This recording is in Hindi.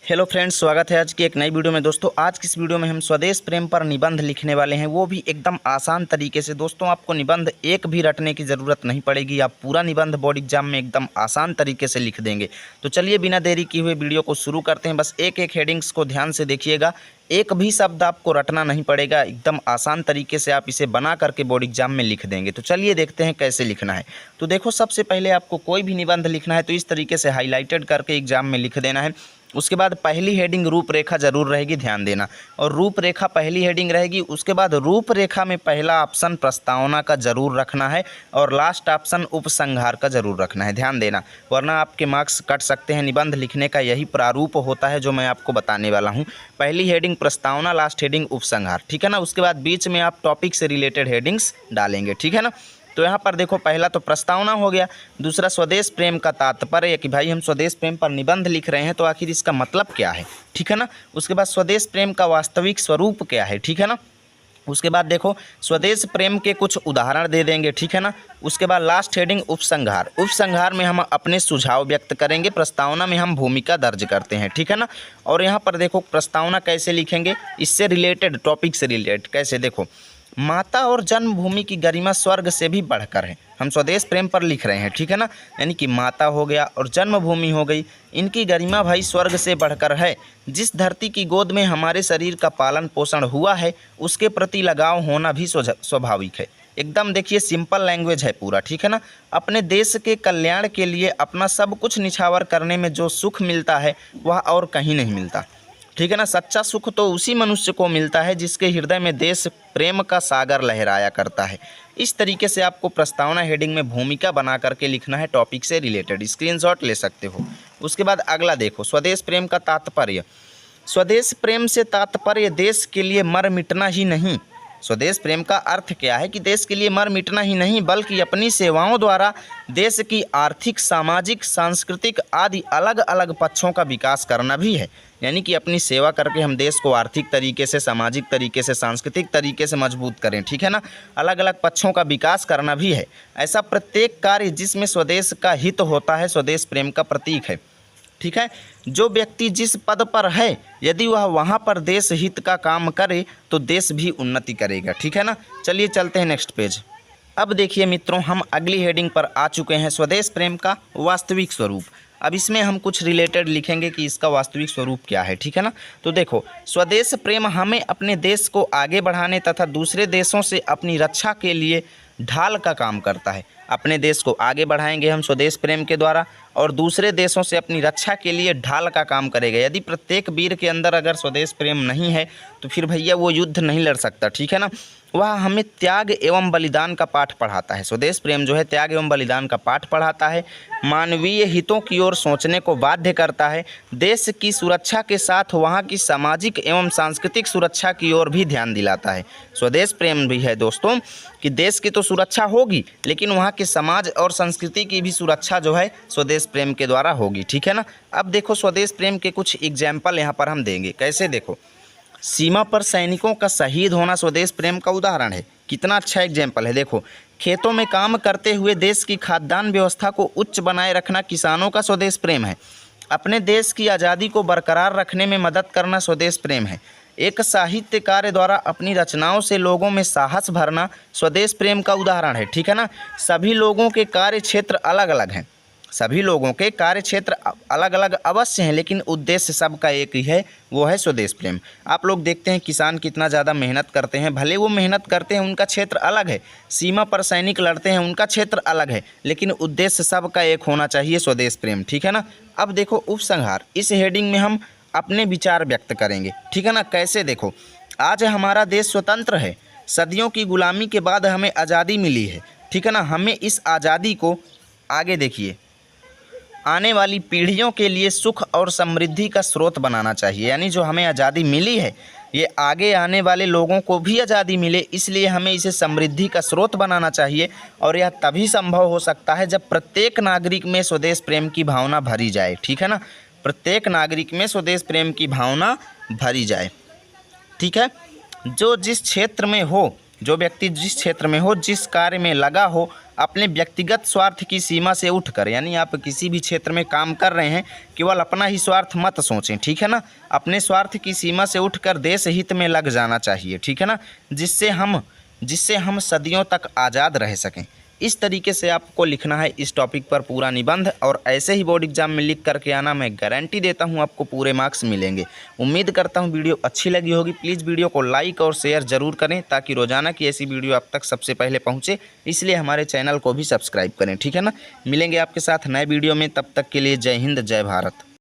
हेलो फ्रेंड्स, स्वागत है आज की एक नई वीडियो में। दोस्तों, आज की इस वीडियो में हम स्वदेश प्रेम पर निबंध लिखने वाले हैं, वो भी एकदम आसान तरीके से। दोस्तों, आपको निबंध एक भी रटने की ज़रूरत नहीं पड़ेगी, आप पूरा निबंध बोर्ड एग्जाम में एकदम आसान तरीके से लिख देंगे। तो चलिए बिना देरी किए हुए वीडियो को शुरू करते हैं। बस एक एक हेडिंग्स को ध्यान से देखिएगा, एक भी शब्द आपको रटना नहीं पड़ेगा, एकदम आसान तरीके से आप इसे बना करके बोर्ड एग्जाम में लिख देंगे। तो चलिए देखते हैं कैसे लिखना है। तो देखो, सबसे पहले आपको कोई भी निबंध लिखना है तो इस तरीके से हाईलाइटेड करके एग्जाम में लिख देना है। उसके बाद पहली हेडिंग रूपरेखा जरूर रहेगी, ध्यान देना। और रूपरेखा पहली हेडिंग रहेगी। उसके बाद रूपरेखा में पहला ऑप्शन प्रस्तावना का जरूर रखना है और लास्ट ऑप्शन उपसंहार का जरूर रखना है, ध्यान देना, वरना आपके मार्क्स कट सकते हैं। निबंध लिखने का यही प्रारूप होता है जो मैं आपको बताने वाला हूँ। पहली हेडिंग प्रस्तावना, लास्ट हेडिंग उपसंहार, ठीक है ना। उसके बाद बीच में आप टॉपिक से रिलेटेड हेडिंग्स डालेंगे, ठीक है ना। तो यहाँ पर देखो, पहला तो प्रस्तावना हो गया, दूसरा स्वदेश प्रेम का तात्पर्य कि भाई हम स्वदेश प्रेम पर निबंध लिख रहे हैं तो आखिर इसका मतलब क्या है, ठीक है ना। उसके बाद स्वदेश प्रेम का वास्तविक स्वरूप क्या है, ठीक है ना। उसके बाद देखो, स्वदेश प्रेम के कुछ उदाहरण दे देंगे, ठीक है ना। उसके बाद लास्ट हेडिंग उपसंहार। उपसंहार में हम अपने सुझाव व्यक्त करेंगे, प्रस्तावना में हम भूमिका दर्ज करते हैं, ठीक है ना। और यहाँ पर देखो, प्रस्तावना कैसे लिखेंगे, इससे रिलेटेड, टॉपिक से रिलेटेड कैसे, देखो, माता और जन्मभूमि की गरिमा स्वर्ग से भी बढ़कर है। हम स्वदेश प्रेम पर लिख रहे हैं, ठीक है ना। यानी कि माता हो गया और जन्मभूमि हो गई, इनकी गरिमा भाई स्वर्ग से बढ़कर है। जिस धरती की गोद में हमारे शरीर का पालन पोषण हुआ है उसके प्रति लगाव होना भी स्वाभाविक है। एकदम देखिए, सिंपल लैंग्वेज है पूरा, ठीक है ना। अपने देश के कल्याण के लिए अपना सब कुछ निछावर करने में जो सुख मिलता है वह और कहीं नहीं मिलता, ठीक है ना। सच्चा सुख तो उसी मनुष्य को मिलता है जिसके हृदय में देश प्रेम का सागर लहराया करता है। इस तरीके से आपको प्रस्तावना हेडिंग में भूमिका बना करके लिखना है, टॉपिक से रिलेटेड। स्क्रीनशॉट ले सकते हो। उसके बाद अगला देखो, स्वदेश प्रेम का तात्पर्य। स्वदेश प्रेम से तात्पर्य देश के लिए मर मिटना ही नहीं। स्वदेश प्रेम का अर्थ क्या है कि देश के लिए मर मिटना ही नहीं, बल्कि अपनी सेवाओं द्वारा देश की आर्थिक, सामाजिक, सांस्कृतिक आदि अलग अलग पक्षों का विकास करना भी है। यानी कि अपनी सेवा करके हम देश को आर्थिक तरीके से, सामाजिक तरीके से, सांस्कृतिक तरीके से मजबूत करें, ठीक है ना। अलग अलग पक्षों का विकास करना भी है। ऐसा प्रत्येक कार्य जिसमें स्वदेश का हित होता है स्वदेश प्रेम का प्रतीक है, ठीक है। जो व्यक्ति जिस पद पर है यदि वह वहाँ पर देश हित का काम करे तो देश भी उन्नति करेगा, ठीक है ना। चलिए चलते हैं नेक्स्ट पेज। अब देखिए मित्रों, हम अगली हेडिंग पर आ चुके हैं, स्वदेश प्रेम का वास्तविक स्वरूप। अब इसमें हम कुछ रिलेटेड लिखेंगे कि इसका वास्तविक स्वरूप क्या है, ठीक है ना। तो देखो, स्वदेश प्रेम हमें अपने देश को आगे बढ़ाने तथा दूसरे देशों से अपनी रक्षा के लिए ढाल का काम करता है। अपने देश को आगे बढ़ाएंगे हम स्वदेश प्रेम के द्वारा और दूसरे देशों से अपनी रक्षा के लिए ढाल का काम करेगा। यदि प्रत्येक वीर के अंदर अगर स्वदेश प्रेम नहीं है तो फिर भैया वो युद्ध नहीं लड़ सकता, ठीक है ना। वह हमें त्याग एवं बलिदान का पाठ पढ़ाता है। स्वदेश प्रेम जो है त्याग एवं बलिदान का पाठ पढ़ाता है, मानवीय हितों की ओर सोचने को बाध्य करता है, देश की सुरक्षा के साथ वहाँ की सामाजिक एवं सांस्कृतिक सुरक्षा की ओर भी ध्यान दिलाता है। स्वदेश प्रेम भी है दोस्तों कि देश की तो सुरक्षा होगी लेकिन वहाँ के समाज और संस्कृति की भी सुरक्षा जो है स्वदेश प्रेम के द्वारा होगी, ठीक है ना। अब देखो, स्वदेश प्रेम के कुछ एग्जाम्पल यहाँ पर हम देंगे। कैसे, देखो, सीमा पर सैनिकों का शहीद होना स्वदेश प्रेम का उदाहरण है। कितना अच्छा एग्जाम्पल है। देखो, खेतों में काम करते हुए देश की खाद्यान्न व्यवस्था को उच्च बनाए रखना किसानों का स्वदेश प्रेम है। अपने देश की आज़ादी को बरकरार रखने में मदद करना स्वदेश प्रेम है। एक साहित्यकार द्वारा अपनी रचनाओं से लोगों में साहस भरना स्वदेश प्रेम का उदाहरण है, ठीक है ना। सभी लोगों के कार्य क्षेत्र अलग अलग हैं, सभी लोगों के कार्य क्षेत्र अलग अलग अवश्य हैं, लेकिन उद्देश्य सबका एक ही है, वो है स्वदेश प्रेम। आप लोग देखते हैं किसान कितना ज़्यादा मेहनत करते हैं, भले वो मेहनत करते हैं, उनका क्षेत्र अलग है। सीमा पर सैनिक लड़ते हैं, उनका क्षेत्र अलग है, लेकिन उद्देश्य सबका एक होना चाहिए, स्वदेश प्रेम, ठीक है ना। अब देखो, उपसंहार। इस हेडिंग में हम अपने विचार व्यक्त करेंगे, ठीक है ना। कैसे, देखो, आज हमारा देश स्वतंत्र है, सदियों की गुलामी के बाद हमें आज़ादी मिली है, ठीक है ना। हमें इस आज़ादी को, आगे देखिए, आने वाली पीढ़ियों के लिए सुख और समृद्धि का स्रोत बनाना चाहिए। यानी जो हमें आज़ादी मिली है ये आगे आने वाले लोगों को भी आज़ादी मिले, इसलिए हमें इसे समृद्धि का स्रोत बनाना चाहिए। और यह तभी संभव हो सकता है जब प्रत्येक नागरिक में स्वदेश प्रेम की भावना भरी जाए, ठीक है ना। प्रत्येक नागरिक में स्वदेश प्रेम की भावना भरी जाए, ठीक है। जो जिस क्षेत्र में हो, जो व्यक्ति जिस क्षेत्र में हो, जिस कार्य में लगा हो, अपने व्यक्तिगत स्वार्थ की सीमा से उठकर, यानी आप किसी भी क्षेत्र में काम कर रहे हैं केवल अपना ही स्वार्थ मत सोचें, ठीक है ना। अपने स्वार्थ की सीमा से उठकर देश हित में लग जाना चाहिए, ठीक है ना, जिससे हम सदियों तक आज़ाद रह सकें। इस तरीके से आपको लिखना है इस टॉपिक पर पूरा निबंध, और ऐसे ही बोर्ड एग्जाम में लिख करके आना। मैं गारंटी देता हूं आपको पूरे मार्क्स मिलेंगे। उम्मीद करता हूं वीडियो अच्छी लगी होगी। प्लीज़ वीडियो को लाइक और शेयर ज़रूर करें ताकि रोजाना की ऐसी वीडियो आप तक सबसे पहले पहुंचे। इसलिए हमारे चैनल को भी सब्सक्राइब करें, ठीक है ना। मिलेंगे आपके साथ नए वीडियो में, तब तक के लिए जय हिंद, जय भारत।